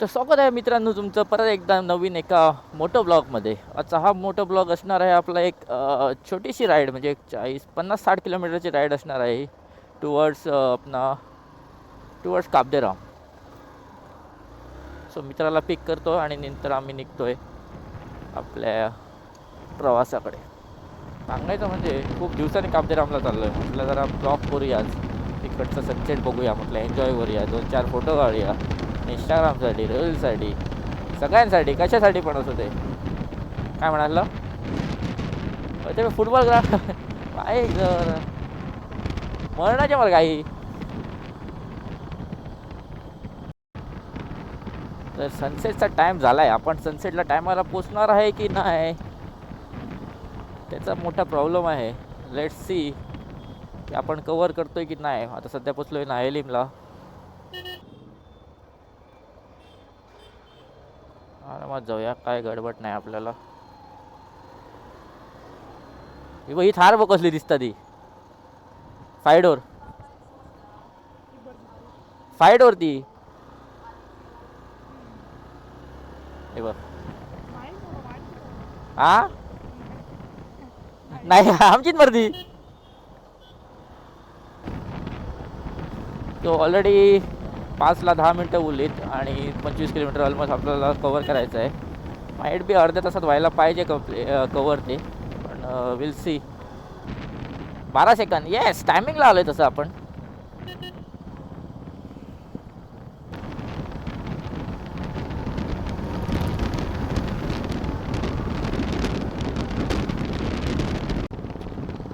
तर स्वागत आहे मित्रांनो तुमचं परत एकदा नवीन एका मोटो ब्लॉगमध्ये. आजचा हा मोटो ब्लॉग असणार आहे आपला एक छोटीशी राईड, म्हणजे एक 40-50-60 किलोमीटरची राईड असणार आहे टुवर्ड्स काबदेराम. सो मित्राला पिक करतो आणि नंतर आम्ही निघतोय आपल्या प्रवासाकडे. सांगायचं म्हणजे खूप दिवसांनी काबदेरामला चाललो आहे. म्हटलं जरा ब्लॉग करूया, आज तिकडचं सनसेट बघूया, म्हटलं एन्जॉय करूया, 2-4 फोटो काढूया इंस्टाग्रामसाठी, रील्ससाठी, सगळ्यांसाठी, कशासाठी पण असं. ते काय म्हणालं ते फुटबॉल ग्राउंड काय जर मरणाच्या मला काही. तर सनसेटचा टाईम झाला आहे, आपण सनसेटला टायमाला पोचणार आहे की नाही त्याचा मोठा प्रॉब्लेम आहे. लेट्स सी की आपण कवर करतोय की नाही. आता सध्या पोचलोय नायलिमला. आरामात जाऊया, काय गडबड नाही आपल्याला. ही थार बघ कसली दिसता ती. फायडोर ती हे बघ. हा नाही आमचीच मर्दी. तो ऑलरेडी 5ला 10 मिनटं उरलीत आणि 25 किलोमीटर ऑलमोस्ट आपल्याला कवर करायचं आहे. माईट बी अर्ध्या तासात व्हायला पाहिजे कवर ते, पण विल सी. 12 सेकंद, येस टायमिंगला आलो आहे तसं आपण.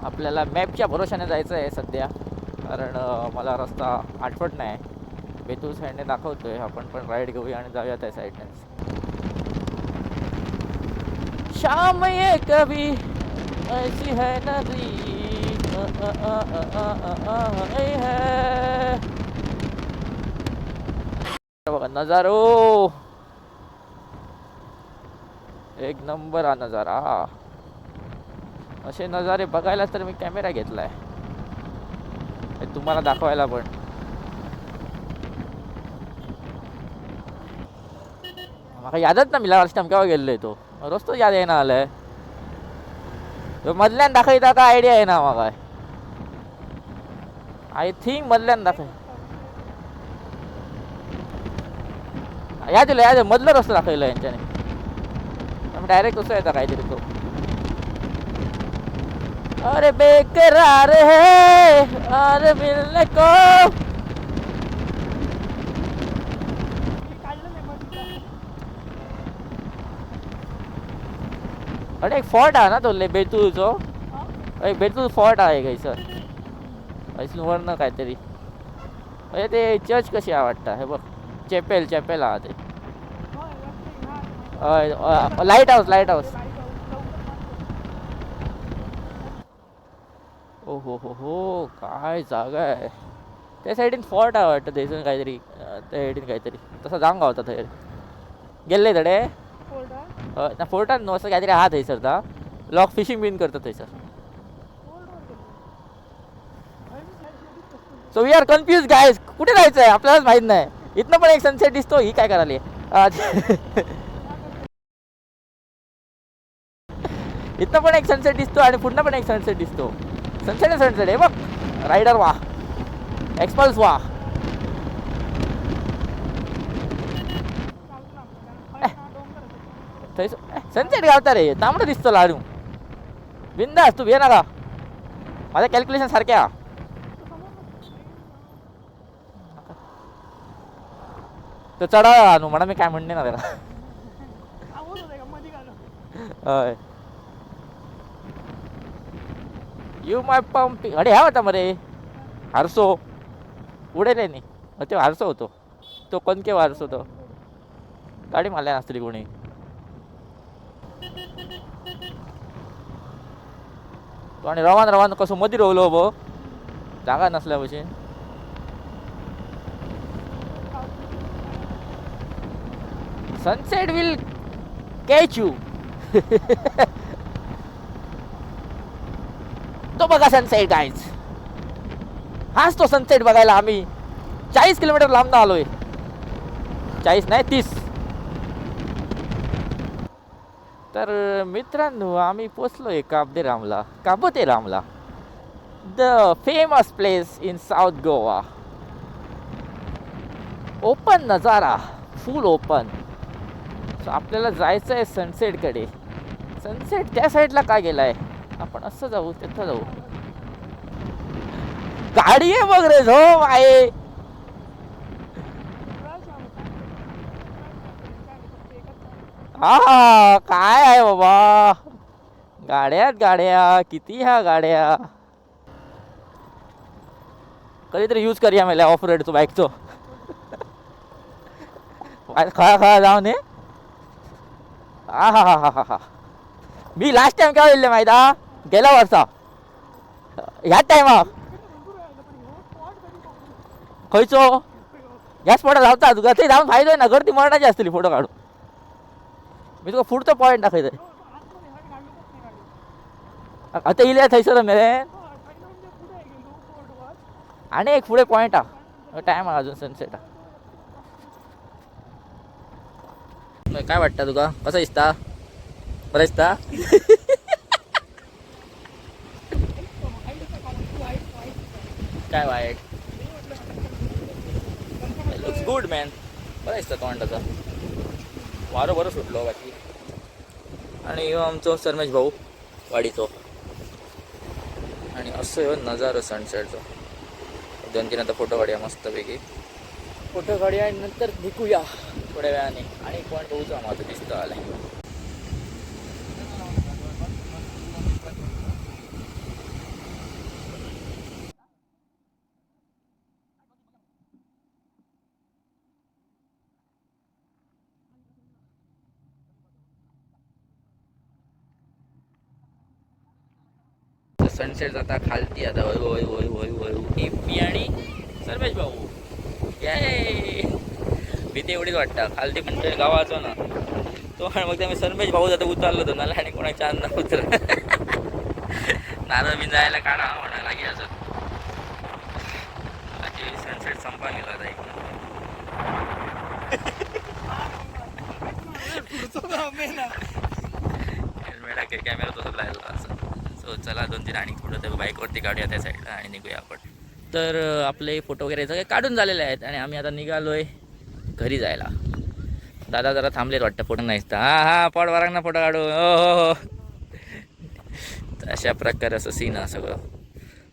आपल्याला मॅपच्या भरोशाने जायचं आहे सध्या, कारण मला रस्ता आठवत नाही. बेतूल साईडने दाखवतोय, आपण पण राईड घेऊया आणि जाऊया त्या साईडने. शाम ये कभी ऐसी है नदी है. बघा नजारो, एक नंबर हा नजारा. असे नजारे बघायला तर मी कॅमेरा घेतलाय तुम्हाला दाखवायला. पण मला यादच ना, मी लास्ट टाइम केव्हा गेलोय तो रोज तो याद आहे ना. आलाय तो मधल्यान दाखवता का आयडिया आहे ना मग. आय थिंक मधल्यान दाखव याद मधलं रस्ता दाखवलं यांच्याने. डायरेक्ट कसं येतं काहीतरी तो. अरे बेकरार है अरे मिलने को. अरे एक फोर्ट आहे ना तो बेतूलचो. बेतूल फोर्ट आहे काही सर वरनं काहीतरी. म्हणजे ते चर्च कशी आहे वाटतं. हे बघ चॅपेल हा ते. Light house. ओ हो काय जागा आहे. त्या साईडीन फोर्ट आहे वाटतं थंयसून काहीतरी. त्या साईडीन काहीतरी तसा जांगा होता थंय. गेल्ले थोडे ना फोर्टात न्हू, असं काहीतरी हा थंयसर ता लॉक फिशिंग बीन करता थंयसर. So we are confuse guys, कुठे जायचं आहे आपल्यालाच माहीत नाही. इथनं पण एक सनसेट दिसतो, ही काय करायली. इथनं पण एक सनसेट दिसतो आणि पुढनं पण एक सनसेट दिसतो. सनसेट आहे बघ. रायडर वा, एक्सपल्स वा. सनसेट गावता रे, तांबडं दिसतो लाडू. बिंदास तू भे ना का, माझ्या कॅल्क्युलेशन सारख्या. तर चढावा आणू म्हणा, मी काय म्हणणे ना त्याला. You my pump. अरे ह्या होता मरे हारसो उडे रे नी. तो हारसो होतो तो, कोणके हारसो तो. गाडी मारल्या नसतली कोणी. तो आणि रवान कसं मधी रोवलो बो, जागा नसल्या भशेन. Sunset will catch you. तो बघा सनसेट गाईज. हाच तो सनसेट बघायला आम्ही 40 किलोमीटर लांब आलोय. 40 नाही 30. तर मित्रांनो आम्ही पोचलोय काबोतेरामला, the famous place in South Goa. Open नजारा, फुल ओपन. सो आपल्याला जायचं आहे सनसेटकडे. सनसेट त्या साईडला का गेलाय, आपण असं जाऊ, तिथं जाऊ. गाडी आहे बघ रे झोम आहे. हा काय आहे बाबा, गाड्या किती ह्या गाड्या. कधीतरी यूज करूया मला ऑफ रोडचो बाईकचो. खळा जाऊ नये. हा हा हा हा हा. मी लास्ट टाइम केव्हा येईल माहिती हा, गेल्या वर्सा ह्या टायमाक खंयचो ह्या स्पॉटार धांवता तुका. थंय धांवन फायदो ना, गर्दी मरणाची आसतली फोटो काडून. मी तुका फुडचो पॉयंट दाखयतोय. आता इल्या थंयसर मेरेन आणि एक फुडें पॉयंट हा. टायम हा अजून सनसेट. काय वाटतं तुका, कसं दिसता, बरं दिसता. काय वाईट, लुक्स गुड मॅन. बरं दिसता तोंडाचा. वारो बरो सुटलो बाकी. आणि ह्यो आमचो सरमेश भाऊ वाडीचो. आणि असं ह्यो नजारो सनसेटचो. 2-3 आता फोटो काढूया मस्तपैकी. फोटो काढूया आणि नंतर निघूया थोड्या वेळाने. आणि पॉईंट होऊचा माझं दिसतं आलाय. सनसेट जाता खालती आता. होय होय होय होय होय. मी आणि सर्वेश भाऊ. ये भीती एवढीच वाटतं खालती म्हणजे गावाचो ना तो. मग ते मी सर्वेश भाऊ जाता उतरलो होतो नाला आणि कोणाच्या अंदा उतर नारळ मी जायला काढा म्हणा लागे. अजून सनसेट संपा गेला आता एक. हेल्मेट कॅमेरा तो सगळा असं. सो चला 2-3 आणि थोडं ते बाईकवरती काढूया त्या साईडला आणि निघूया आपण. तर आपले फोटो वगैरे सगळे काढून झालेले आहेत आणि आम्ही आता निघालोय घरी जायला. दादा जरा थांबलेत वाटतं फोटो नाही. हा हा पॉट वारांना फोटो काढू. हो हो हो. तर अशा प्रकारे असं सीन आहे सगळं.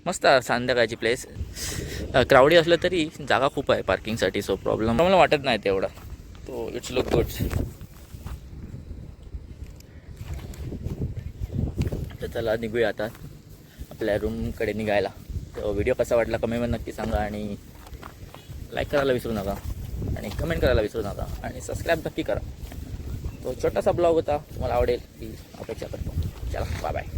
मस्त संध्याकाळची प्लेस. क्राऊडी असलं तरी जागा खूप आहे पार्किंगसाठी. सो प्रॉब्लेम मला वाटत नाही तेवढा. तो इट्स लुक गुड. तर चला निघूया आता आपल्या रूमकडे निघायला. तर व्हिडिओ कसा वाटला कमेंटमध्ये नक्की सांगा. आणि लाईक करायला विसरू नका आणि कमेंट करायला विसरू नका आणि सबस्क्राईब नक्की करा. तो छोटासा ब्लॉग होता, तुम्हाला आवडेल ही अपेक्षा करतो. चला बाय बाय.